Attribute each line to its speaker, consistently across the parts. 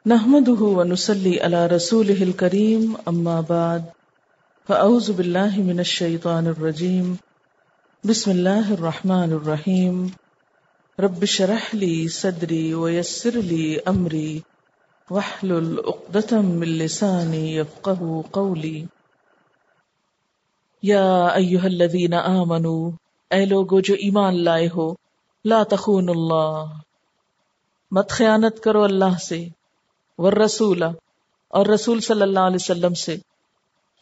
Speaker 1: نحمده ونصلي على رسوله الكريم اما بعد فاعوذ بالله من الشيطان الرجيم بسم الله الرحمن الرحيم رب اشرح لي صدري ويسر لي امري واحلل عقدة من لساني يفقهوا قولي یا ایھا الذین آمنوا، اے لوگو جو ایمان لائے ہو، لا تخونوا اللہ، مت خیانت کرو اللہ سے، والرسول اور رسول صلی اللہ علیہ وسلم سے،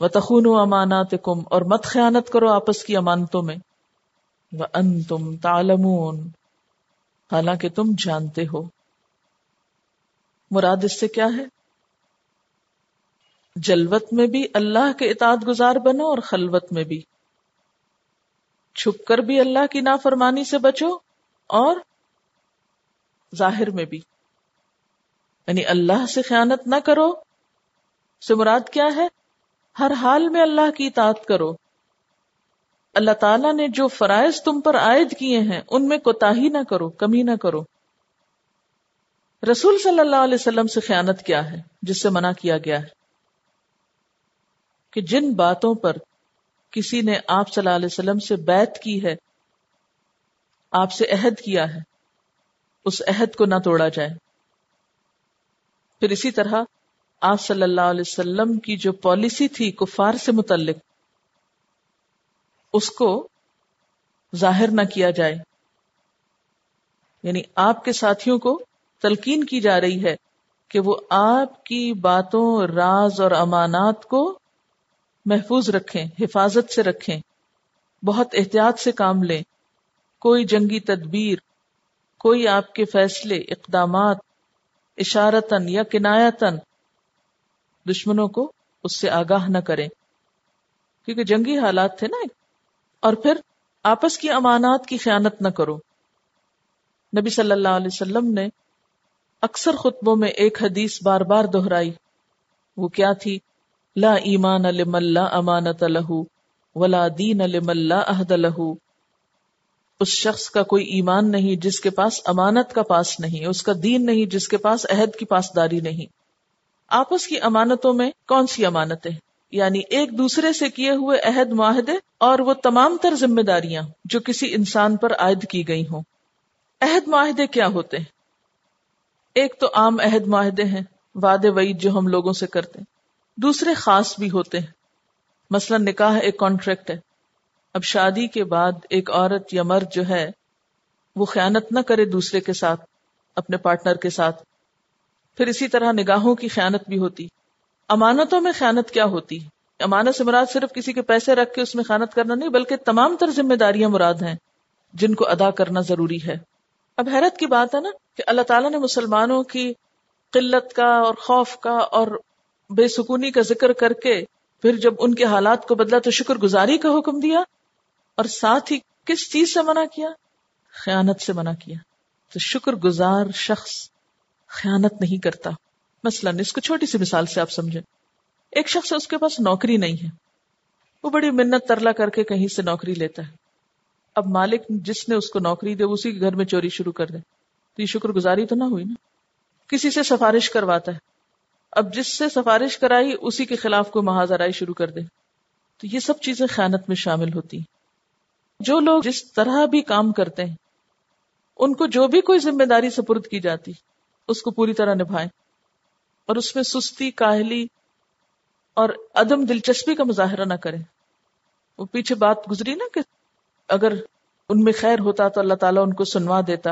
Speaker 1: وتخونوا اماناتکم اور مت خیانت کرو آپس کی امانتوں میں، وانتم تعلمون حالانکہ تم جانتے ہو۔ مراد اس سے کیا ہے؟ جلوت میں بھی اللہ کے اطاعت گزار بنو اور خلوت میں بھی، چھپ کر بھی اللہ کی نافرمانی سے بچو اور ظاہر میں بھی، یعنی اللہ سے خیانت نہ کرو سے مراد کیا ہے؟ ہر حال میں اللہ کی اطاعت کرو، اللہ تعالیٰ نے جو فرائض تم پر عائد کیے ہیں ان میں کوتاہی نہ کرو، کمی نہ کرو۔ رسول صلی اللہ علیہ وسلم سے خیانت کیا ہے جس سے منع کیا گیا ہے؟ کہ جن باتوں پر کسی نے آپ صلی اللہ علیہ وسلم سے بیعت کی ہے، آپ سے عہد کیا ہے، اس عہد کو نہ توڑا جائے۔ پھر اسی طرح آپ صلی اللہ علیہ وسلم کی جو پالیسی تھی کفار سے متعلق، اس کو ظاہر نہ کیا جائے، یعنی آپ کے ساتھیوں کو تلقین کی جا رہی ہے کہ وہ آپ کی باتوں، راز اور امانات کو محفوظ رکھیں، حفاظت سے رکھیں، بہت احتیاط سے کام لیں، کوئی جنگی تدبیر، کوئی آپ کے فیصلے، اقدامات اشارتاً یا کنایتاً دشمنوں کو اس سے آگاہ نہ کریں، کیونکہ جنگی حالات تھے نا۔ اور پھر آپس کی امانات کی خیانت نہ کرو۔ نبی صلی اللہ علیہ وسلم نے اکثر خطبوں میں ایک حدیث بار بار دہرائی، وہ کیا تھی؟ لا ایمان لمن لا امانت لہ ولا دین لمن لا عہد لہ۔ اس شخص کا کوئی ایمان نہیں جس کے پاس امانت کا پاس نہیں، اس کا دین نہیں جس کے پاس عہد کی پاسداری نہیں۔ آپس کی امانتوں میں کون سی امانتیں؟ یعنی ایک دوسرے سے کیے ہوئے عہد معاہدے اور وہ تمام تر ذمہ داریاں جو کسی انسان پر عائد کی گئی ہوں۔ عہد معاہدے کیا ہوتے ہیں؟ ایک تو عام عہد معاہدے ہیں، وعدے وعید جو ہم لوگوں سے کرتے ہیں، دوسرے خاص بھی ہوتے ہیں، مثلا نکاح ایک کانٹریکٹ ہے۔ اب شادی کے بعد ایک عورت یا مرد جو ہے وہ خیانت نہ کرے دوسرے کے ساتھ، اپنے پارٹنر کے ساتھ۔ پھر اسی طرح نگاہوں کی خیانت بھی ہوتی۔ امانتوں میں خیانت کیا ہوتی؟ امانت سے مراد صرف کسی کے پیسے رکھ کے اس میں خیانت کرنا نہیں، بلکہ تمام تر ذمہ داریاں مراد ہیں جن کو ادا کرنا ضروری ہے۔ اب حیرت کی بات ہے نا کہ اللہ تعالیٰ نے مسلمانوں کی قلت کا اور خوف کا اور بے سکونی کا ذکر کر کے پھر جب ان کے حالات کو بدلا تو شکر گزاری کا حکم دیا، اور ساتھ ہی کس چیز سے منع کیا؟ خیانت سے منع کیا۔ تو شکر گزار شخص خیانت نہیں کرتا۔ مثلا اس کو چھوٹی سی مثال سے آپ سمجھیں، ایک شخص ہے، اس کے پاس نوکری نہیں ہے، وہ بڑی منت ترلا کر کے کہیں سے نوکری لیتا ہے۔ اب مالک جس نے اس کو نوکری دے اسی کے گھر میں چوری شروع کر دے تو یہ شکر گزاری تو نہ ہوئی نا۔ کسی سے سفارش کرواتا ہے، اب جس سے سفارش کرائی اسی کے خلاف کوئی محاذ آرائی شروع کر دے تو یہ سب چیزیں خیانت میں شامل ہوتی ہیں۔ جو لوگ جس طرح بھی کام کرتے ہیں ان کو جو بھی کوئی ذمہ داری سپرد کی جاتی اس کو پوری طرح نبھائیں، اور اس میں سستی، کاہلی اور عدم دلچسپی کا مظاہرہ نہ کریں۔ وہ پیچھے بات گزری نا کہ اگر ان میں خیر ہوتا تو اللہ تعالیٰ ان کو سنوا دیتا،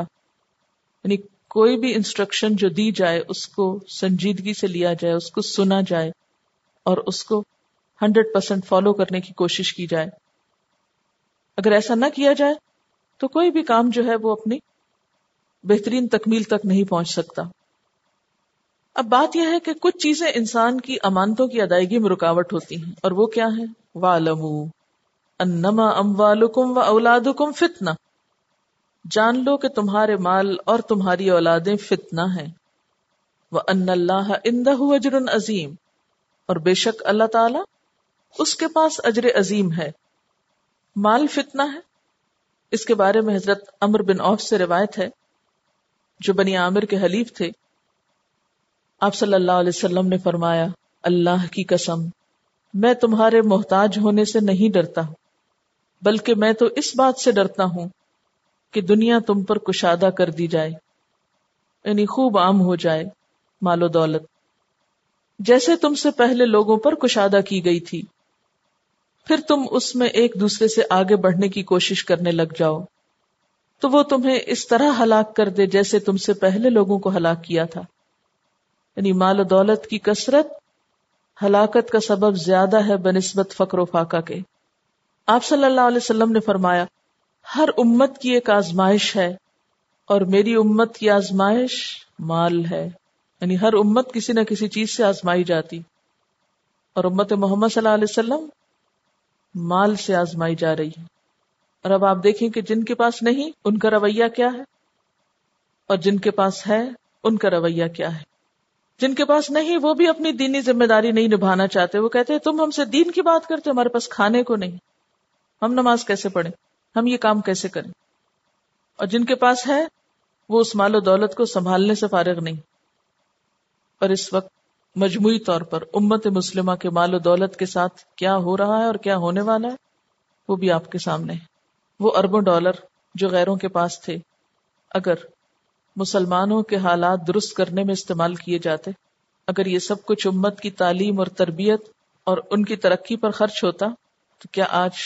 Speaker 1: یعنی کوئی بھی انسٹرکشن جو دی جائے اس کو سنجیدگی سے لیا جائے، اس کو سنا جائے اور اس کو 100% فالو کرنے کی کوشش کی جائے۔ اگر ایسا نہ کیا جائے تو کوئی بھی کام جو ہے وہ اپنی بہترین تکمیل تک نہیں پہنچ سکتا۔ اب بات یہ ہے کہ کچھ چیزیں انسان کی امانتوں کی ادائیگی میں رکاوٹ ہوتی ہیں، اور وہ کیا ہے؟ وَاعْلَمُوا أَنَّمَا أَمْوَالُكُمْ وَأَوْلَادُكُمْ فِتْنَةٌ، جان لو کہ تمہارے مال اور تمہاری اولادیں فتنہ ہیں۔ وَأَنَّ اللَّهَ عِندَهُ أَجْرٌ عَظِيمٌ، اور بے شک اللہ تعالی اس کے پاس اجر عظیم ہے۔ مال فتنہ ہے، اس کے بارے میں حضرت عمرو بن عوف سے روایت ہے جو بنی عامر کے حلیف تھے، آپ صلی اللہ علیہ وسلم نے فرمایا، اللہ کی قسم میں تمہارے محتاج ہونے سے نہیں ڈرتا، بلکہ میں تو اس بات سے ڈرتا ہوں کہ دنیا تم پر کشادہ کر دی جائے، یعنی خوب عام ہو جائے مال و دولت، جیسے تم سے پہلے لوگوں پر کشادہ کی گئی تھی، پھر تم اس میں ایک دوسرے سے آگے بڑھنے کی کوشش کرنے لگ جاؤ تو وہ تمہیں اس طرح ہلاک کر دے جیسے تم سے پہلے لوگوں کو ہلاک کیا تھا۔ یعنی مال و دولت کی کثرت ہلاکت کا سبب زیادہ ہے بنسبت فقر و فاقہ کے۔ آپ صلی اللہ علیہ وسلم نے فرمایا، ہر امت کی ایک آزمائش ہے اور میری امت کی آزمائش مال ہے، یعنی ہر امت کسی نہ کسی چیز سے آزمائی جاتی، اور امت محمد صلی اللہ علیہ وسلم مال سے آزمائی جا رہی ہے۔ اور اب آپ دیکھیں کہ جن کے پاس نہیں ان کا رویہ کیا ہے، اور جن کے پاس ہے ان کا رویہ کیا ہے۔ جن کے پاس نہیں وہ بھی اپنی دینی ذمہ داری نہیں نبھانا چاہتے، وہ کہتے ہیں تم ہم سے دین کی بات کرتے، ہمارے پاس کھانے کو نہیں، ہم نماز کیسے پڑھیں، ہم یہ کام کیسے کریں۔ اور جن کے پاس ہے وہ اس مال و دولت کو سنبھالنے سے فارغ نہیں۔ اور اس وقت مجموعی طور پر امت مسلمہ کے مال و دولت کے ساتھ کیا ہو رہا ہے اور کیا ہونے والا ہے وہ بھی آپ کے سامنے ہے۔ وہ اربوں ڈالر جو غیروں کے پاس تھے، اگر مسلمانوں کے حالات درست کرنے میں استعمال کیے جاتے، اگر یہ سب کچھ امت کی تعلیم اور تربیت اور ان کی ترقی پر خرچ ہوتا، تو کیا آج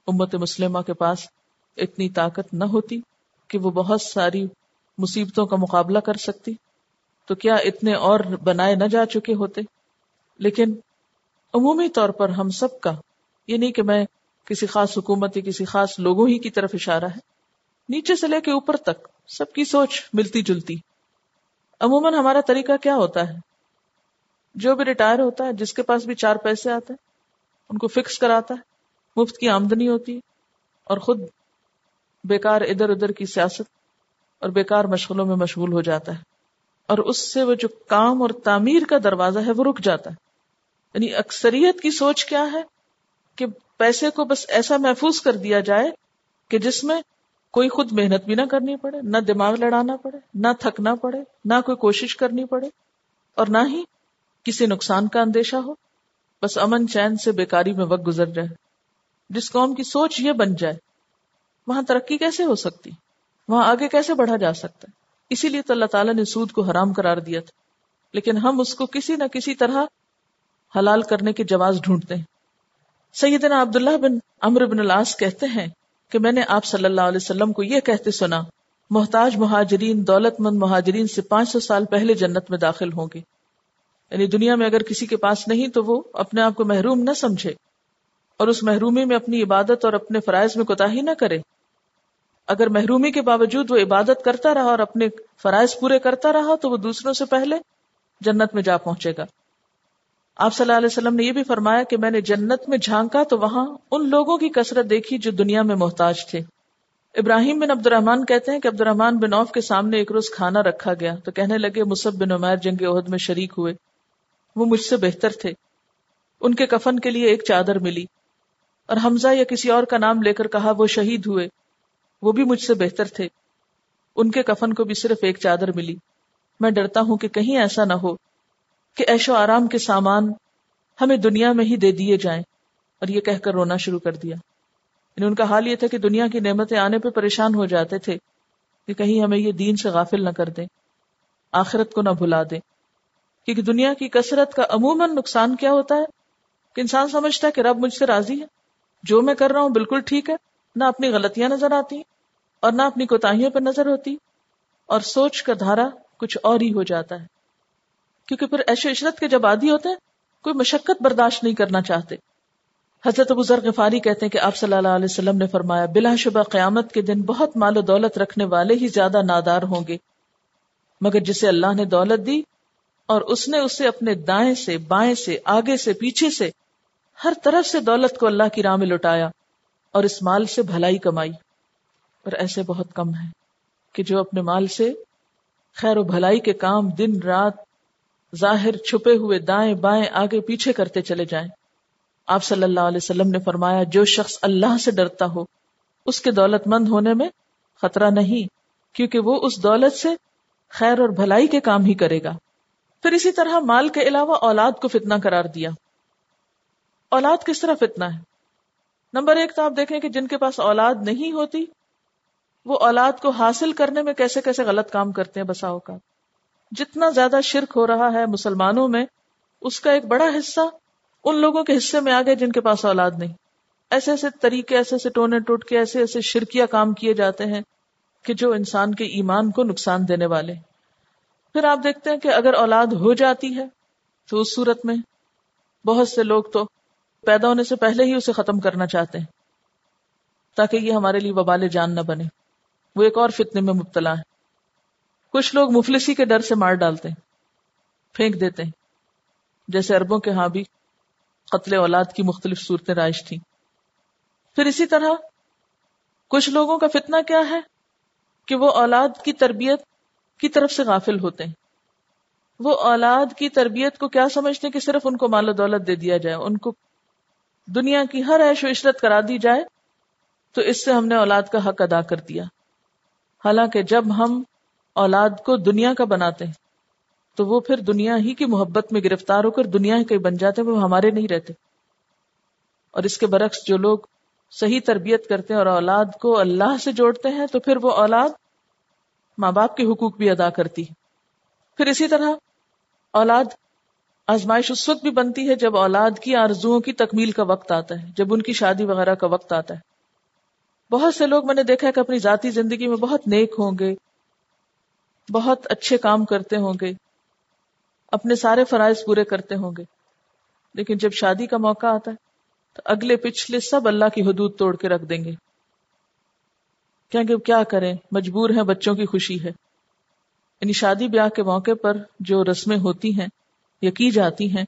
Speaker 1: امت مسلمہ کے پاس اتنی طاقت نہ ہوتی کہ وہ بہت ساری مصیبتوں کا مقابلہ کر سکتی؟ تو کیا اتنے اور بنائے نہ جا چکے ہوتے؟ لیکن عمومی طور پر ہم سب کا، یہ نہیں کہ میں کسی خاص حکومت یا کسی خاص لوگوں ہی کی طرف اشارہ ہے، نیچے سے لے کے اوپر تک سب کی سوچ ملتی جلتی۔ عموماً ہمارا طریقہ کیا ہوتا ہے، جو بھی ریٹائر ہوتا ہے، جس کے پاس بھی 4 پیسے آتے ہیں ان کو فکس کراتا ہے، مفت کی آمدنی ہوتی ہے، اور خود بیکار ادھر ادھر کی سیاست اور بیکار مشغلوں میں مشغول ہو جاتا ہے، اور اس سے وہ جو کام اور تعمیر کا دروازہ ہے وہ رک جاتا ہے۔ یعنی اکثریت کی سوچ کیا ہے کہ پیسے کو بس ایسا محفوظ کر دیا جائے کہ جس میں کوئی خود محنت بھی نہ کرنی پڑے، نہ دماغ لڑانا پڑے، نہ تھکنا پڑے، نہ کوئی کوشش کرنی پڑے، اور نہ ہی کسی نقصان کا اندیشہ ہو، بس امن چین سے بیکاری میں وقت گزر جائے۔ جس قوم کی سوچ یہ بن جائے وہاں ترقی کیسے ہو سکتی، وہاں آگے کیسے بڑھا جا سکتا ہے؟ اسی لیے تو اللہ تعالیٰ نے سود کو حرام قرار دیا تھا، لیکن ہم اس کو کسی نہ کسی طرح حلال کرنے کے جواز ڈھونڈتے ہیں۔ سیدنا عبداللہ بن عمرو بن العاص کہتے ہیں کہ میں نے آپ صلی اللہ علیہ وسلم کو یہ کہتے سنا، محتاج مہاجرین دولت مند مہاجرین سے 500 سال پہلے جنت میں داخل ہوں گے۔ یعنی دنیا میں اگر کسی کے پاس نہیں تو وہ اپنے آپ کو محروم نہ سمجھے، اور اس محرومی میں اپنی عبادت اور اپنے فرائض میں کوتاہی نہ کرے۔ اگر محرومی کے باوجود وہ عبادت کرتا رہا اور اپنے فرائض پورے کرتا رہا تو وہ دوسروں سے پہلے جنت میں جا پہنچے گا۔ آپ صلی اللہ علیہ وسلم نے یہ بھی فرمایا کہ میں نے جنت میں جھانکا تو وہاں ان لوگوں کی کثرت دیکھی جو دنیا میں محتاج تھے۔ ابراہیم بن عبد الرحمن کہتے ہیں کہ عبد الرحمن بن عوف کے سامنے ایک روز کھانا رکھا گیا تو کہنے لگے مصعب بن عمیر جنگ احد میں شریک ہوئے، وہ مجھ سے بہتر تھے، ان کے کفن کے لیے ایک چادر ملی، اور حمزہ یا کسی اور کا نام لے کر کہا وہ شہید ہوئے، وہ بھی مجھ سے بہتر تھے، ان کے کفن کو بھی صرف ایک چادر ملی۔ میں ڈرتا ہوں کہ کہیں ایسا نہ ہو کہ عیش و آرام کے سامان ہمیں دنیا میں ہی دے دیے جائیں، اور یہ کہہ کر رونا شروع کر دیا۔ یعنی ان کا حال یہ تھا کہ دنیا کی نعمتیں آنے پہ پریشان ہو جاتے تھے کہ کہیں ہمیں یہ دین سے غافل نہ کر دیں، آخرت کو نہ بھلا دیں۔ کیونکہ دنیا کی کثرت کا عموماً نقصان کیا ہوتا ہے کہ انسان سمجھتا ہے کہ رب مجھ سے راضی ہے، جو میں کر رہا ہوں بالکل ٹھیک ہے، نہ اپنی غلطیاں نظر آتی اور نہ اپنی کوتاہیوں پر نظر ہوتی، اور سوچ کا دھارا کچھ اور ہی ہو جاتا ہے۔ کیونکہ پھر عیش و عشرت کے جب عادی ہوتے ہیں کوئی مشقت برداشت نہیں کرنا چاہتے۔ حضرت ابو ذر غفاری کہتے ہیں کہ آپ صلی اللہ علیہ وسلم نے فرمایا، بلا شبہ قیامت کے دن بہت مال و دولت رکھنے والے ہی زیادہ نادار ہوں گے، مگر جسے اللہ نے دولت دی اور اس نے اسے اپنے دائیں سے بائیں سے آگے سے پیچھے سے ہر طرف سے دولت کو اللہ کی راہ میں لٹایا اور اس مال سے بھلائی کمائی۔ پر ایسے بہت کم ہیں کہ جو اپنے مال سے خیر و بھلائی کے کام دن رات ظاہر چھپے ہوئے دائیں بائیں آگے پیچھے کرتے چلے جائیں۔ آپ صلی اللہ علیہ وسلم نے فرمایا، جو شخص اللہ سے ڈرتا ہو اس کے دولت مند ہونے میں خطرہ نہیں، کیونکہ وہ اس دولت سے خیر اور بھلائی کے کام ہی کرے گا. پھر اسی طرح مال کے علاوہ اولاد کو فتنہ قرار دیا. اولاد کس طرح فتنہ ہے؟ نمبر ایک تو آپ دیکھیں کہ جن کے پاس اولاد نہیں ہوتی وہ اولاد کو حاصل کرنے میں کیسے کیسے غلط کام کرتے ہیں. بسا اوقات جتنا زیادہ شرک ہو رہا ہے مسلمانوں میں، اس کا ایک بڑا حصہ ان لوگوں کے حصے میں آ گئے جن کے پاس اولاد نہیں. ایسے ایسے طریقے، ایسے ایسے ٹونے ٹوٹ کے ایسے ایسے شرکیہ کام کیے جاتے ہیں کہ جو انسان کے ایمان کو نقصان دینے والے. پھر آپ دیکھتے ہیں کہ اگر اولاد ہو جاتی ہے تو اس صورت میں بہت سے لوگ تو پیدا ہونے سے پہلے ہی اسے ختم کرنا چاہتے ہیں تاکہ یہ ہمارے لیے وبال جان نہ بنے. وہ ایک اور فتنے میں مبتلا ہے. کچھ لوگ مفلسی کے ڈر سے مار ڈالتے ہیں، پھینک دیتے ہیں، جیسے عربوں کے ہاں بھی قتل اولاد کی مختلف صورتیں رائج تھیں. پھر اسی طرح کچھ لوگوں کا فتنہ کیا ہے کہ وہ اولاد کی تربیت کی طرف سے غافل ہوتے ہیں. وہ اولاد کی تربیت کو کیا سمجھتے ہیں کہ صرف ان کو مال و دولت دے دیا جائے، ان کو دنیا کی ہر عیش و عشرت کرا دی جائے تو اس سے ہم نے اولاد کا حق ادا کر دیا. حالانکہ جب ہم اولاد کو دنیا کا بناتے ہیں تو وہ پھر دنیا ہی کی محبت میں گرفتار ہو کر دنیا ہی کے بن جاتے ہیں، وہ ہمارے نہیں رہتے. اور اس کے برعکس جو لوگ صحیح تربیت کرتے ہیں اور اولاد کو اللہ سے جوڑتے ہیں تو پھر وہ اولاد ماں باپ کے حقوق بھی ادا کرتی ہے. پھر اسی طرح اولاد آزمائش اس وقت بھی بنتی ہے جب اولاد کی آرزوؤں کی تکمیل کا وقت آتا ہے، جب ان کی شادی وغیرہ کا وقت آتا ہے. بہت سے لوگ میں نے دیکھا ہے کہ اپنی ذاتی زندگی میں بہت نیک ہوں گے، بہت اچھے کام کرتے ہوں گے، اپنے سارے فرائض پورے کرتے ہوں گے، لیکن جب شادی کا موقع آتا ہے تو اگلے پچھلے سب اللہ کی حدود توڑ کے رکھ دیں گے. کیا کریں، مجبور ہیں، بچوں کی خوشی ہے. یعنی شادی بیاہ کے موقع پر جو رسمیں ہوتی ہیں یا کی جاتی ہیں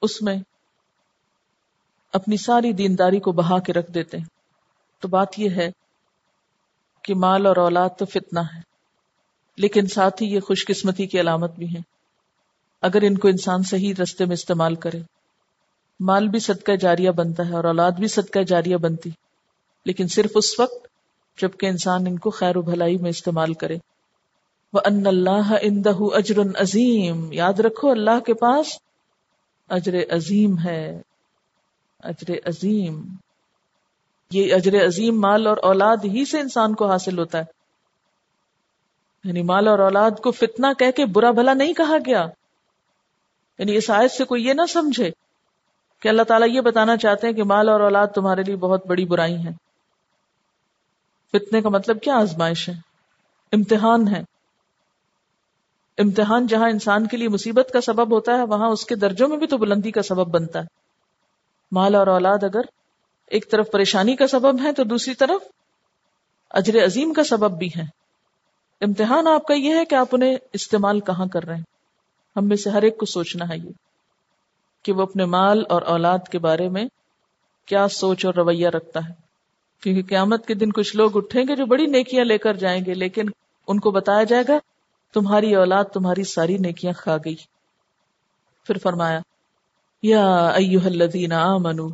Speaker 1: اس میں اپنی ساری دینداری کو بہا کے رکھ دیتے ہیں. تو بات یہ ہے کہ مال اور اولاد تو فتنہ ہے، لیکن ساتھ ہی یہ خوش قسمتی کی علامت بھی ہے اگر ان کو انسان صحیح رستے میں استعمال کرے. مال بھی صدقہ جاریہ بنتا ہے اور اولاد بھی صدقہ جاریہ بنتی، لیکن صرف اس وقت جبکہ انسان ان کو خیر و بھلائی میں استعمال کرے. وَأَنَّ اللَّهَ عِندَهُ أَجْرٌ عَظِيمٌ، یاد رکھو اللہ کے پاس اجر عظیم ہے، اجر عظیم. یہ اجر عظیم مال اور اولاد ہی سے انسان کو حاصل ہوتا ہے. یعنی مال اور اولاد کو فتنہ کہہ کے برا بھلا نہیں کہا گیا. یعنی اس آیت سے کوئی یہ نہ سمجھے کہ اللہ تعالیٰ یہ بتانا چاہتے ہیں کہ مال اور اولاد تمہارے لیے بہت بڑی برائی ہیں. فتنے کا مطلب کیا؟ آزمائش ہے، امتحان ہے. امتحان جہاں انسان کے لیے مصیبت کا سبب ہوتا ہے وہاں اس کے درجوں میں بھی تو بلندی کا سبب بنتا ہے. مال اور اولاد اگر ایک طرف پریشانی کا سبب ہے تو دوسری طرف اجر عظیم کا سبب بھی ہے. امتحان آپ کا یہ ہے کہ آپ انہیں استعمال کہاں کر رہے ہیں. ہم میں سے ہر ایک کو سوچنا ہے یہ کہ وہ اپنے مال اور اولاد کے بارے میں کیا سوچ اور رویہ رکھتا ہے. کیونکہ قیامت کے دن کچھ لوگ اٹھیں گے جو بڑی نیکیاں لے کر جائیں گے، لیکن ان کو بتایا جائے گا تمہاری اولاد تمہاری ساری نیکیاں کھا گئی. پھر فرمایا یا ایھا الذین آمنو،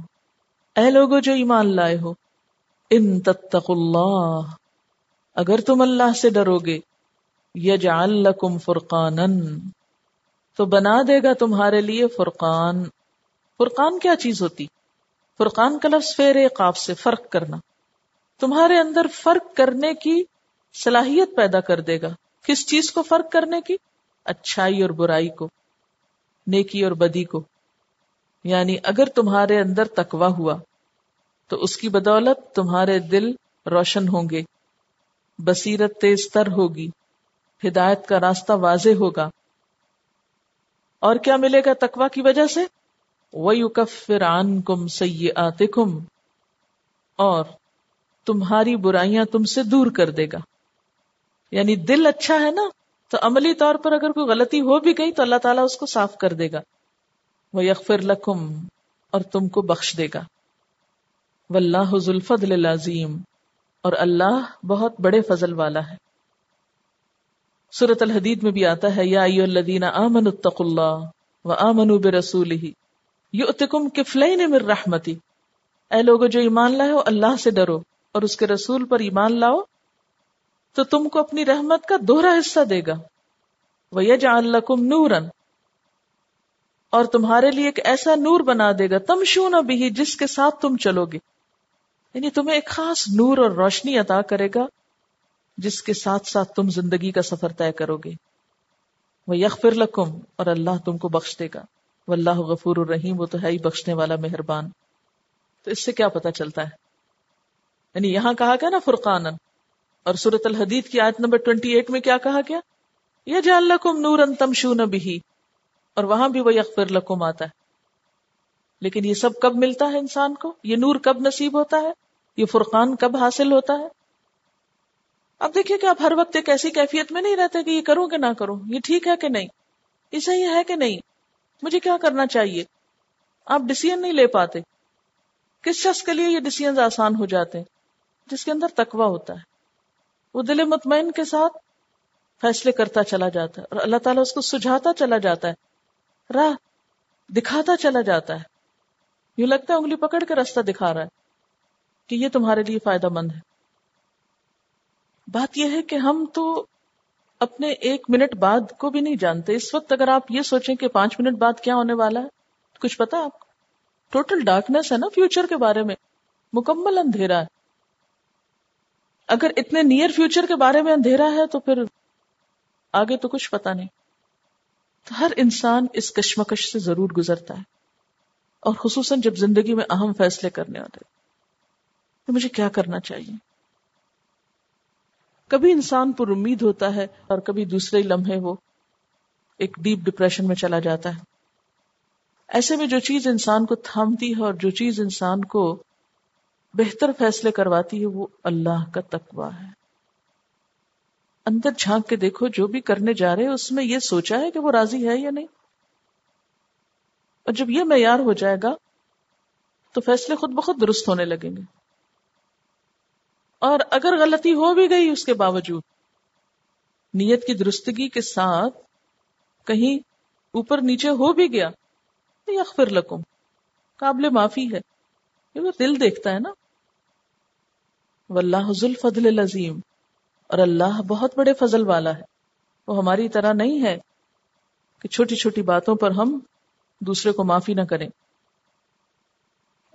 Speaker 1: اے لوگو جو ایمان لائے ہو، ان تتقوا اللہ، اگر تم اللہ سے ڈرو گے، یجعل لکم فرقانا، تو بنا دے گا تمہارے لیے فرقان. فرقان کیا چیز ہوتی؟ فرقان کا لفظ فعل قاف سے فرق کرنا. تمہارے اندر فرق کرنے کی صلاحیت پیدا کر دے گا. کس چیز کو فرق کرنے کی؟ اچھائی اور برائی کو، نیکی اور بدی کو. یعنی اگر تمہارے اندر تقوی ہوا تو اس کی بدولت تمہارے دل روشن ہوں گے، بصیرت تیز تر ہوگی، ہدایت کا راستہ واضح ہوگا. اور کیا ملے گا تقوی کی وجہ سے؟ وَيُكَفِّرْ عَنْكُمْ سَيِّئَاتِكُمْ، اور تمہاری برائیاں تم سے دور کر دے گا. یعنی دل اچھا ہے نا تو عملی طور پر اگر کوئی غلطی ہو بھی گئی تو اللہ تعالیٰ اس کو صاف کر دے گا. وَيَغْفِرْ لَكُمْ، اور تم کو بخش دے گا. وَاللَّهُ ذُو الْفَضْلِ الْعَظِيمِ، اور اللہ بہت بڑے فضل والا ہے. سورۃ الحدید میں بھی آتا ہے یا ایھا الذین آمنوا اتقوا اللہ وآمنوا برسولہ یؤتکم کفلین من رحمتہ، اے لوگو جو ایمان لائے ہو اللہ سے ڈرو اور اس کے رسول پر ایمان لاؤ تو تم کو اپنی رحمت کا دوہرا حصہ دے گا. وَيَجْعَلْ لَكُمْ نُورًا، اور تمہارے لیے ایک ایسا نور بنا دے گا تمشون بہ، جس کے ساتھ تم چلو گے، یعنی تمہیں ایک خاص نور اور روشنی عطا کرے گا جس کے ساتھ ساتھ تم زندگی کا سفر طے کرو گے. وَيَغْفِرْ لَكُمْ، اور اللہ تم کو بخش دے گا. واللہ غفور الرحیم، وہ تو ہے ہی بخشنے والا مہربان. تو اس سے کیا پتا چلتا ہے؟ یعنی یہاں کہا گیا نا فرقانن، اور سورۃ الحدید کی آیت نمبر 28 میں کیا کہا گیا؟ یجعل لکم نورا تمشون بہ، اور وہاں بھی ویغفر لکم آتا ہے. لیکن یہ سب کب ملتا ہے انسان کو؟ یہ نور کب نصیب ہوتا ہے؟ یہ فرقان کب حاصل ہوتا ہے؟ اب دیکھیے کہ آپ ہر وقت ایک ایسی کیفیت میں نہیں رہتے کہ یہ کروں کہ نہ کروں، یہ ٹھیک ہے کہ نہیں، یہ صحیح ہے کہ نہیں، مجھے کیا کرنا چاہیے. آپ ڈیسیژن نہیں لے پاتے. کس شخص کے لیے یہ ڈیسیژنز آسان ہو جاتے ہیں؟ جس کے اندر تقویٰ ہوتا ہے، وہ دل مطمئن کے ساتھ فیصلے کرتا چلا جاتا ہے، اور اللہ تعالیٰ اس کو سجھاتا چلا جاتا ہے، راہ دکھاتا چلا جاتا ہے. یوں لگتا ہے انگلی پکڑ کے راستہ دکھا رہا ہے کہ یہ تمہارے لیے فائدہ مند ہے. بات یہ ہے کہ ہم تو اپنے 1 منٹ بعد کو بھی نہیں جانتے. اس وقت اگر آپ یہ سوچیں کہ 5 منٹ بعد کیا ہونے والا ہے، کچھ پتا آپ کو؟ ٹوٹل ڈارکنیس ہے نا فیوچر کے بارے میں، مکمل اندھیرا ہے. اگر اتنے نیئر فیوچر کے بارے میں اندھیرا ہے تو پھر آگے تو کچھ پتا نہیں. تو ہر انسان اس کشمکش سے ضرور گزرتا ہے، اور خصوصاً جب زندگی میں اہم فیصلے کرنے ہوتے تو مجھے کیا کرنا چاہیے. کبھی انسان پر امید ہوتا ہے اور کبھی دوسرے لمحے وہ ایک ڈیپ ڈپریشن میں چلا جاتا ہے. ایسے میں جو چیز انسان کو تھامتی ہے اور جو چیز انسان کو بہتر فیصلے کرواتی ہے وہ اللہ کا تقویٰ ہے. اندر جھانک کے دیکھو، جو بھی کرنے جا رہے اس میں یہ سوچا ہے کہ وہ راضی ہے یا نہیں. اور جب یہ معیار ہو جائے گا تو فیصلے خود بخود درست ہونے لگیں گے. اور اگر غلطی ہو بھی گئی اس کے باوجود نیت کی درستگی کے ساتھ کہیں اوپر نیچے ہو بھی گیا، یغفر لکم، قابل معافی ہے. یہ وہ دل دیکھتا ہے نا. واللہ ذو الفضل العظیم، اور اللہ بہت بڑے فضل والا ہے. وہ ہماری طرح نہیں ہے کہ چھوٹی چھوٹی باتوں پر ہم دوسرے کو معافی نہ کریں.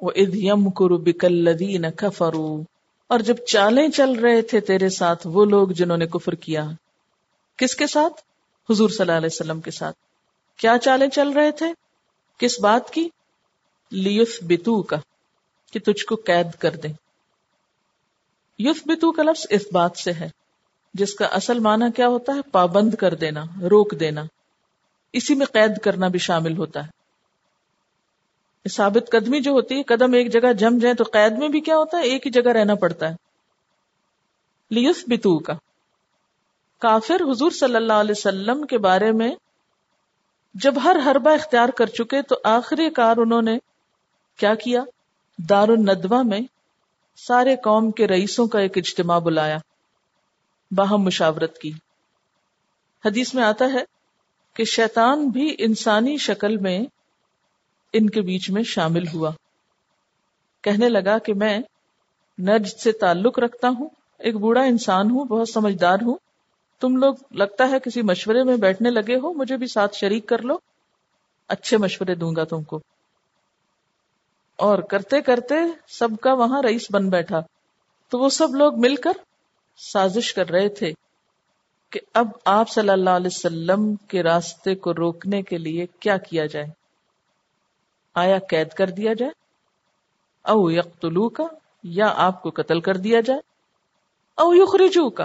Speaker 1: وَإِذْ يَمْكُرُ بِكَ الَّذِينَ كَفَرُوا، اور جب چالیں چل رہے تھے تیرے ساتھ وہ لوگ جنہوں نے کفر کیا. کس کے ساتھ؟ حضور صلی اللہ علیہ وسلم کے ساتھ. کیا چالیں چل رہے تھے؟ کس بات کی؟ لِيُثْبِتُوكَ، کہ تجھ کو قید کر دیں. یثبتو کا لفظ اس بات سے ہے جس کا اصل معنی کیا ہوتا ہے؟ پابند کر دینا، روک دینا. اسی میں قید کرنا بھی شامل ہوتا ہے. ثابت قدمی جو ہوتی ہے، قدم ایک جگہ جم جائے، تو قید میں بھی کیا ہوتا ہے؟ ایک ہی جگہ رہنا پڑتا ہے. لیثبتو کا کافر حضور صلی اللہ علیہ وسلم کے بارے میں جب ہر حربہ اختیار کر چکے تو آخری کار انہوں نے کیا کیا؟ دار الندوہ میں سارے قوم کے رئیسوں کا ایک اجتماع بلایا، باہم مشاورت کی. حدیث میں آتا ہے کہ شیطان بھی انسانی شکل میں ان کے بیچ میں شامل ہوا. کہنے لگا کہ میں نجد سے تعلق رکھتا ہوں، ایک بوڑھا انسان ہوں، بہت سمجھدار ہوں. تم لوگ لگتا ہے کسی مشورے میں بیٹھنے لگے ہو، مجھے بھی ساتھ شریک کر لو، اچھے مشورے دوں گا تم کو. اور کرتے کرتے سب کا وہاں رئیس بن بیٹھا. تو وہ سب لوگ مل کر سازش کر رہے تھے کہ اب آپ صلی اللہ علیہ وسلم کے راستے کو روکنے کے لیے کیا کیا جائے. آیا قید کر دیا جائے، او یقتلوک، یا آپ کو قتل کر دیا جائے، او یخرجوک،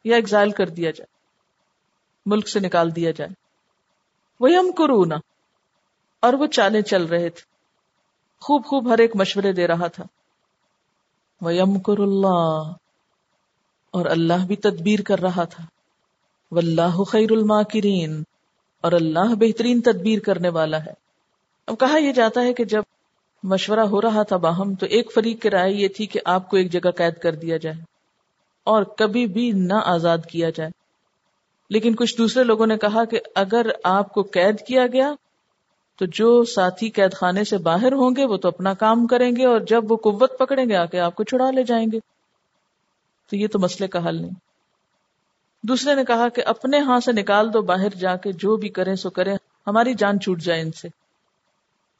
Speaker 1: یا ایگزائل کر دیا جائے، ملک سے نکال دیا جائے. وَيَمْكُرُونَ، اور وہ چالیں چل رہے تھے، خوب خوب ہر ایک مشورے دے رہا تھا. وَيَمْكُرُ اللَّهُ، اور اللہ بھی تدبیر کر رہا تھا. وَاللَّهُ خَيْرُ الْمَاكِرِينَ، اور اللہ بہترین تدبیر کرنے والا ہے. اب کہا یہ جاتا ہے کہ جب مشورہ ہو رہا تھا باہم تو ایک فریق کی رائے یہ تھی کہ آپ کو ایک جگہ قید کر دیا جائے اور کبھی بھی نہ آزاد کیا جائے. لیکن کچھ دوسرے لوگوں نے کہا کہ اگر آپ کو قید کیا گیا تو جو ساتھی قید خانے سے باہر ہوں گے وہ تو اپنا کام کریں گے، اور جب وہ قوت پکڑیں گے آ کے آپ کو چھڑا لے جائیں گے. تو یہ تو مسئلے کا حل نہیں. دوسرے نے کہا کہ اپنے ہاں سے نکال دو، باہر جا کے جو بھی کریں سو کریں، ہماری جان چھوٹ جائے ان سے.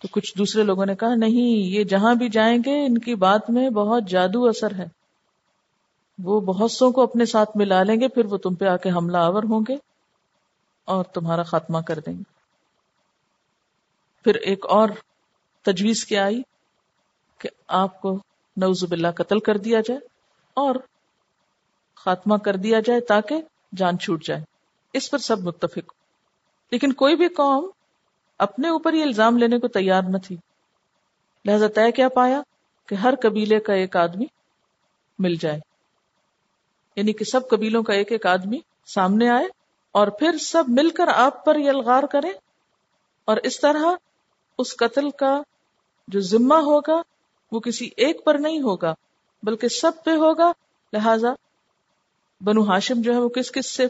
Speaker 1: تو کچھ دوسرے لوگوں نے کہا نہیں، یہ جہاں بھی جائیں گے ان کی بات میں بہت جادو اثر ہے، وہ بہت سو کو اپنے ساتھ ملا لیں گے، پھر وہ تم پہ آ کے حملہ آور ہوں گے اور تمہارا خاتمہ کر دیں گے. پھر ایک اور تجویز کیا آئی کہ آپ کو نعوذ باللہ قتل کر دیا جائے اور خاتمہ کر دیا جائے تاکہ جان چھوٹ جائے. اس پر سب متفق. لیکن کوئی بھی قوم اپنے اوپر یہ الزام لینے کو تیار نہ تھی، لہذا طے کیا پایا کہ ہر قبیلے کا ایک آدمی مل جائے، یعنی کہ سب قبیلوں کا ایک ایک آدمی سامنے آئے اور پھر سب مل کر آپ پر یہ الغار کریں، اور اس طرح اس قتل کا جو ذمہ ہوگا وہ کسی ایک پر نہیں ہوگا بلکہ سب پہ ہوگا. لہذا بنو ہاشم جو ہے وہ کس کس سے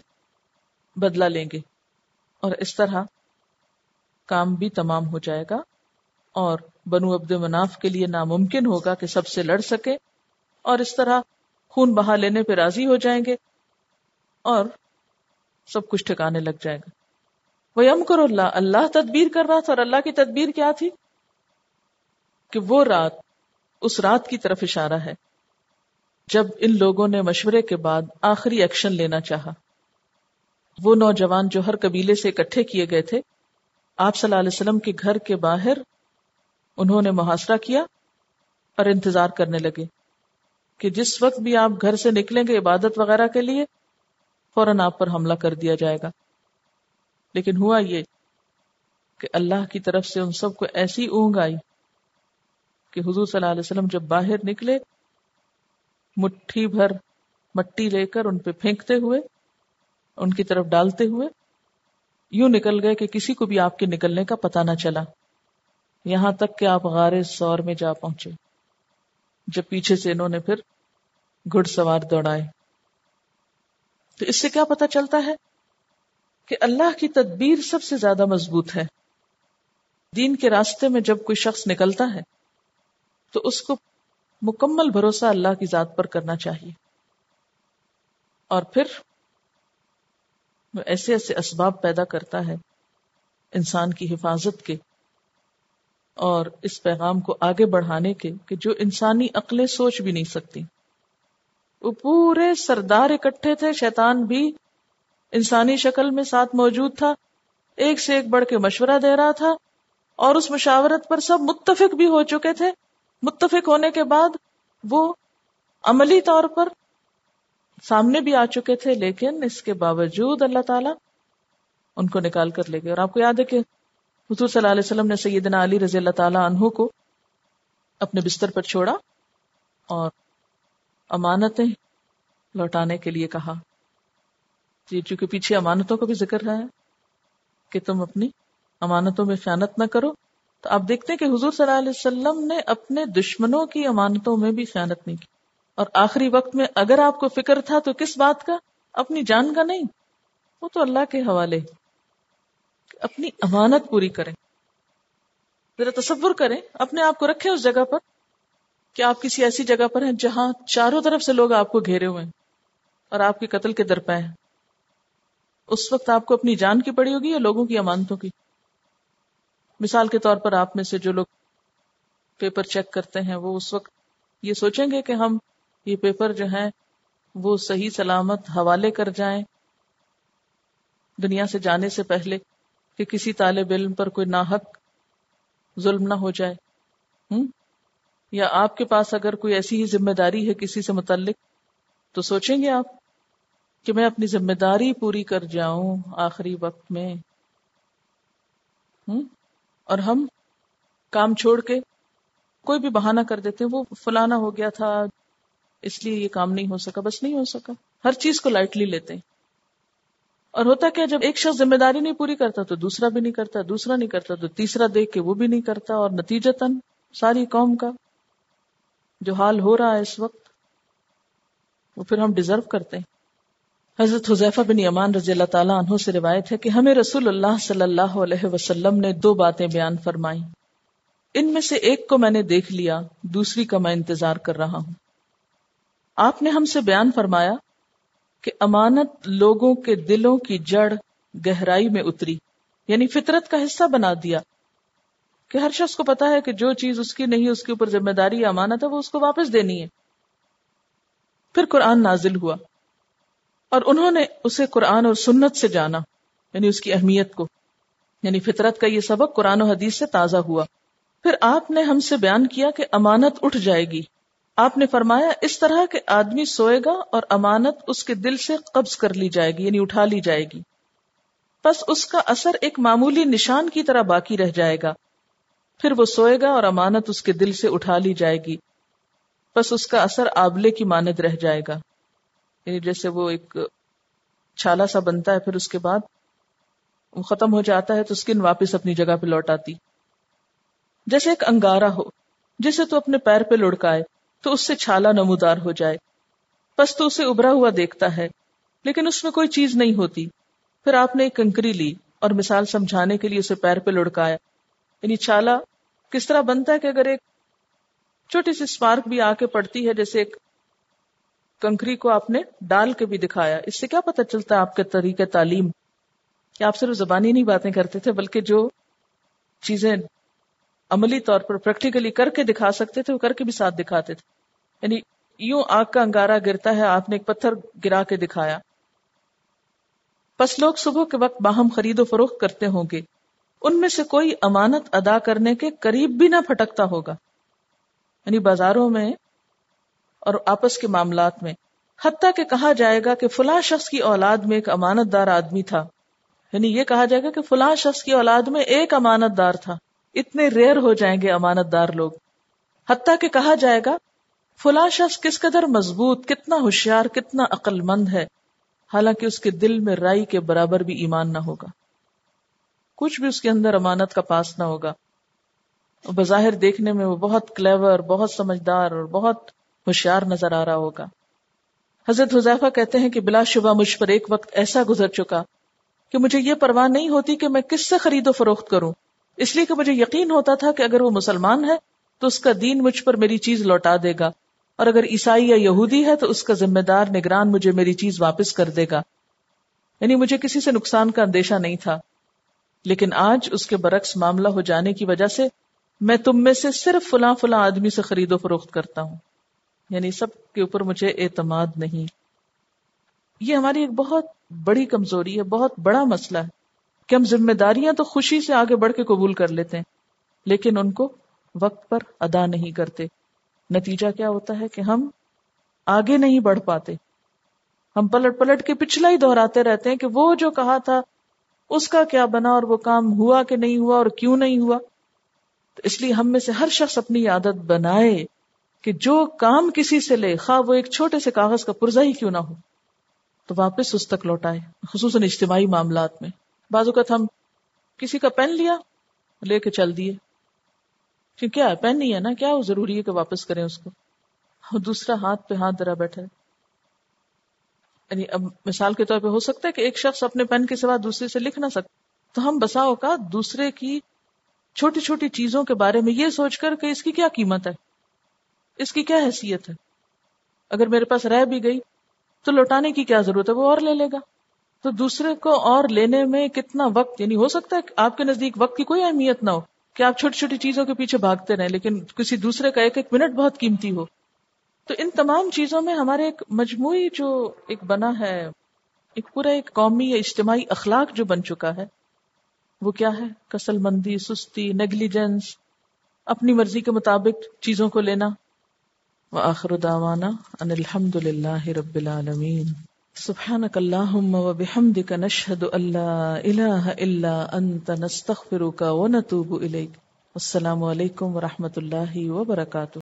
Speaker 1: بدلہ لیں گے، اور اس طرح کام بھی تمام ہو جائے گا اور بنو عبد مناف کے لیے ناممکن ہوگا کہ سب سے لڑ سکے، اور اس طرح خون بہا لینے پہ راضی ہو جائیں گے اور سب کچھ ٹھکانے لگ جائے گا. وَيَمْكُرُ اللَّهُ، اللہ تدبیر کر رہا تھا، اور اللہ کی تدبیر کیا تھی کہ وہ رات، اس رات کی طرف اشارہ ہے جب ان لوگوں نے مشورے کے بعد آخری ایکشن لینا چاہا. وہ نوجوان جو ہر قبیلے سے اکٹھے کیے گئے تھے، آپ صلی اللہ علیہ وسلم کے گھر کے باہر انہوں نے محاصرہ کیا اور انتظار کرنے لگے کہ جس وقت بھی آپ گھر سے نکلیں گے عبادت وغیرہ کے لیے فوراً آپ پر حملہ کر دیا جائے گا. لیکن ہوا یہ کہ اللہ کی طرف سے ان سب کو ایسی اونگ آئی کہ حضور صلی اللہ علیہ وسلم جب باہر نکلے، مٹھی بھر مٹی لے کر ان پہ پھینکتے ہوئے، ان کی طرف ڈالتے ہوئے یوں نکل گئے کہ کسی کو بھی آپ کے نکلنے کا پتہ نہ چلا، یہاں تک کہ آپ غار ثور میں جا پہنچے جب پیچھے سے انہوں نے پھر گھڑ سوار دوڑائے. تو اس سے کیا پتہ چلتا ہے کہ اللہ کی تدبیر سب سے زیادہ مضبوط ہے. دین کے راستے میں جب کوئی شخص نکلتا ہے تو اس کو مکمل بھروسہ اللہ کی ذات پر کرنا چاہیے، اور پھر وہ ایسے ایسے اسباب پیدا کرتا ہے انسان کی حفاظت کے اور اس پیغام کو آگے بڑھانے کے کہ جو انسانی عقلیں سوچ بھی نہیں سکتی. وہ پورے سردار اکٹھے تھے، شیطان بھی انسانی شکل میں ساتھ موجود تھا، ایک سے ایک بڑھ کے مشورہ دے رہا تھا، اور اس مشاورت پر سب متفق بھی ہو چکے تھے. متفق ہونے کے بعد وہ عملی طور پر سامنے بھی آ چکے تھے، لیکن اس کے باوجود اللہ تعالیٰ ان کو نکال کر لے گئے. اور آپ کو یاد ہے کہ حضور صلی اللہ علیہ وسلم نے سیدنا علی رضی اللہ تعالیٰ عنہ کو اپنے بستر پر چھوڑا اور امانتیں لوٹانے کے لیے کہا. چونکہ پیچھے امانتوں کا بھی ذکر ہے کہ تم اپنی امانتوں میں خیانت نہ کرو، تو آپ دیکھتے ہیں کہ حضور صلی اللہ علیہ وسلم نے اپنے دشمنوں کی امانتوں میں بھی خیانت نہیں کی. اور آخری وقت میں اگر آپ کو فکر تھا تو کس بات کا؟ اپنی جان کا نہیں، وہ تو اللہ کے حوالے. اپنی امانت پوری کریں. ذرا تصور کریں، اپنے آپ کو رکھیں اس جگہ پر کہ آپ کسی ایسی جگہ پر ہیں جہاں چاروں طرف سے لوگ آپ کو گھیرے ہوئے ہیں اور آپ کے قتل کے درپے ہیں. اس وقت آپ کو اپنی جان کی پڑی ہوگی یا لوگوں کی امانتوں کی؟ مثال کے طور پر آپ میں سے جو لوگ پیپر چیک کرتے ہیں وہ اس وقت یہ سوچیں گے کہ ہم یہ پیپر جو ہیں وہ صحیح سلامت حوالے کر جائیں دنیا سے جانے سے پہلے کہ کسی طالب علم پر کوئی ناحق ظلم نہ ہو جائے. یا آپ کے پاس اگر کوئی ایسی ہی ذمہ داری ہے کسی سے متعلق تو سوچیں گے آپ کہ میں اپنی ذمہ داری پوری کر جاؤں آخری وقت میں. اور ہم کام چھوڑ کے کوئی بھی بہانہ کر دیتے ہیں، وہ فلانا ہو گیا تھا اس لیے یہ کام نہیں ہو سکا، بس نہیں ہو سکا. ہر چیز کو لائٹلی لیتے ہیں. اور ہوتا کیا، جب ایک شخص ذمہ داری نہیں پوری کرتا تو دوسرا بھی نہیں کرتا، دوسرا نہیں کرتا تو تیسرا دیکھ کے وہ بھی نہیں کرتا، اور نتیجتاً ساری قوم کا جو حال ہو رہا ہے اس وقت وہ پھر ہم ڈیزرو کرتے ہیں. حضرت حذیفہ بن یمان رضی اللہ تعالیٰ عنہ سے روایت ہے کہ ہمیں رسول اللہ صلی اللہ علیہ وسلم نے 2 باتیں بیان فرمائیں، ان میں سے ایک کو میں نے دیکھ لیا، دوسری کا میں انتظار کر رہا ہوں. آپ نے ہم سے بیان فرمایا کہ امانت لوگوں کے دلوں کی جڑ گہرائی میں اتری، یعنی فطرت کا حصہ بنا دیا کہ ہر شخص کو پتا ہے کہ جو چیز اس کی نہیں، اس کے اوپر ذمہ داری یا امانت ہے، وہ اس کو واپس دینی ہے۔ پھر قرآن نازل ہوا اور انہوں نے اسے قرآن اور سنت سے جانا، یعنی اس کی اہمیت کو، یعنی فطرت کا یہ سبق قرآن و حدیث سے تازہ ہوا۔ پھر آپ نے ہم سے بیان کیا کہ امانت اٹھ جائے گی۔ آپ نے فرمایا اس طرح کہ آدمی سوئے گا اور امانت اس کے دل سے قبض کر لی جائے گی، یعنی اٹھا لی جائے گی، پس اس کا اثر ایک معمولی نشان کی طرح باقی رہ جائے گا۔ پھر وہ سوئے گا اور امانت اس کے دل سے اٹھا لی جائے گی، پس اس کا اثر آبلے کی مانند رہ جائے گا، یعنی جیسے وہ ایک چھالا سا بنتا ہے، پھر اس کے بعد وہ ختم ہو جاتا ہے تو اسکن واپس اپنی جگہ پہ لوٹ آتی، جیسے ایک انگارہ ہو جسے تو اپنے پیر پہ لڑکائے تو اس سے چھالا نمودار ہو جائے، پس تو اسے ابھرا ہوا دیکھتا ہے لیکن اس میں کوئی چیز نہیں ہوتی۔ پھر آپ نے ایک کنکری لی اور مثال سمجھانے کے لیے اسے پیر پہ لڑکایا، یعنی چھالا کس طرح بنتا ہے کہ اگر ایک چھوٹی سی اسپارک بھی آ کے پڑتی ہے، جیسے ایک کنکری کو آپ نے ڈال کے بھی دکھایا، اس سے کیا پتہ چلتا ہے آپ کے طریقہ تعلیم کہ آپ صرف زبانی نہیں باتیں کرتے تھے بلکہ جو چیزیں عملی طور پر پریکٹیکلی کر کے دکھا سکتے تھے وہ کر کے بھی ساتھ دکھاتے تھے۔ یعنی یوں آگ کا انگارہ گرتا ہے، آپ نے ایک پتھر گرا کے دکھایا۔ پس لوگ صبح کے وقت باہم خرید و فروخت کرتے ہوں گے، ان میں سے کوئی امانت ادا کرنے کے قریب بھی نہ پھٹکتا ہوگا، یعنی بازاروں میں اور آپس کے معاملات میں، حتیٰ کہ کہا جائے گا کہ فلاں شخص کی اولاد میں ایک امانت دار آدمی تھا، یعنی یہ کہا جائے گا کہ فلاں شخص کی اولاد میں ایک امانت دار تھا۔ اتنے ریئر ہو جائیں گے امانت دار لوگ۔ حتیٰ کہ کہا جائے گا فلاں شخص کس قدر مضبوط، کتنا ہوشیار، کتنا عقل مند ہے، حالانکہ اس کے دل میں رائی کے برابر بھی ایمان نہ ہوگا، کچھ بھی اس کے اندر امانت کا پاس نہ ہوگا۔ بظاہر دیکھنے میں وہ بہت کلیور، بہت سمجھدار اور بہت ہوشیار نظر آ رہا ہوگا۔ حضرت حذیفہ کہتے ہیں کہ بلا شبہ مجھ پر ایک وقت ایسا گزر چکا کہ مجھے یہ پرواہ نہیں ہوتی کہ میں کس سے خرید و فروخت کروں، اس لیے کہ مجھے یقین ہوتا تھا کہ اگر وہ مسلمان ہے تو اس کا دین مجھ پر میری چیز لوٹا دے گا، اور اگر عیسائی یا یہودی ہے تو اس کا ذمہ دار نگران مجھے میری چیز واپس کر دے گا، یعنی مجھے کسی سے نقصان کا اندیشہ نہیں تھا۔ لیکن آج اس کے برعکس معاملہ ہو جانے کی وجہ سے میں تم میں سے صرف فلاں فلاں آدمی سے خرید و فروخت کرتا ہوں، یعنی سب کے اوپر مجھے اعتماد نہیں۔ یہ ہماری ایک بہت بڑی کمزوری ہے، بہت بڑا مسئلہ ہے کہ ہم ذمہ داریاں تو خوشی سے آگے بڑھ کے قبول کر لیتے ہیں لیکن ان کو وقت پر ادا نہیں کرتے۔ نتیجہ کیا ہوتا ہے کہ ہم آگے نہیں بڑھ پاتے، ہم پلٹ پلٹ کے پچھلا ہی دہراتے رہتے ہیں کہ وہ جو کہا تھا اس کا کیا بنا، اور وہ کام ہوا کہ نہیں ہوا، اور کیوں نہیں ہوا۔ تو اس لیے ہم میں سے ہر شخص اپنی عادت بنائے کہ جو کام کسی سے لے، خواہ وہ ایک چھوٹے سے کاغذ کا پرزہ ہی کیوں نہ ہو، تو واپس اس تک لوٹائے، خصوصاً اجتماعی معاملات میں۔ بعض اوقات ہم کسی کا پین لیا، لے کے چل دیے، کیا ہے پین نہیں ہے نا، کیا وہ ضروری ہے کہ واپس کریں اس کو، اور دوسرا ہاتھ پہ ہاتھ دھرا بیٹھا ہے۔ یعنی اب مثال کے طور پہ ہو سکتا ہے کہ ایک شخص اپنے پین کے سوا دوسرے سے لکھ نہ سکتا، تو ہم بسا اوقات دوسرے کی چھوٹی چھوٹی چیزوں کے بارے میں یہ سوچ کر کہ اس کی کیا قیمت ہے، اس کی کیا حیثیت ہے، اگر میرے پاس رہ بھی گئی تو لوٹانے کی کیا ضرورت ہے، وہ اور لے لے گا۔ تو دوسرے کو اور لینے میں کتنا وقت، یعنی ہو سکتا ہے کہ آپ کے نزدیک وقت کی کوئی اہمیت نہ ہو کہ آپ چھوٹی چھوٹی چیزوں کے پیچھے بھاگتے رہیں، لیکن کسی دوسرے کا ایک ایک منٹ بہت قیمتی ہو۔ تو ان تمام چیزوں میں ہمارے ایک مجموعی جو ایک بنا ہے، ایک پورا ایک قومی یا اجتماعی اخلاق جو بن چکا ہے، وہ کیا ہے؟ کسل مندی، سستی، نیگلیجنس، اپنی مرضی کے مطابق چیزوں کو لینا۔ وآخر دعوانا ان الحمد للہ رب العالمین۔ سبحانک اللہم وبحمدک نشہد ان لا الہ الا انت نستغفرک ونتوب الیک۔ السلام علیکم ورحمۃ اللہ وبرکاتہ۔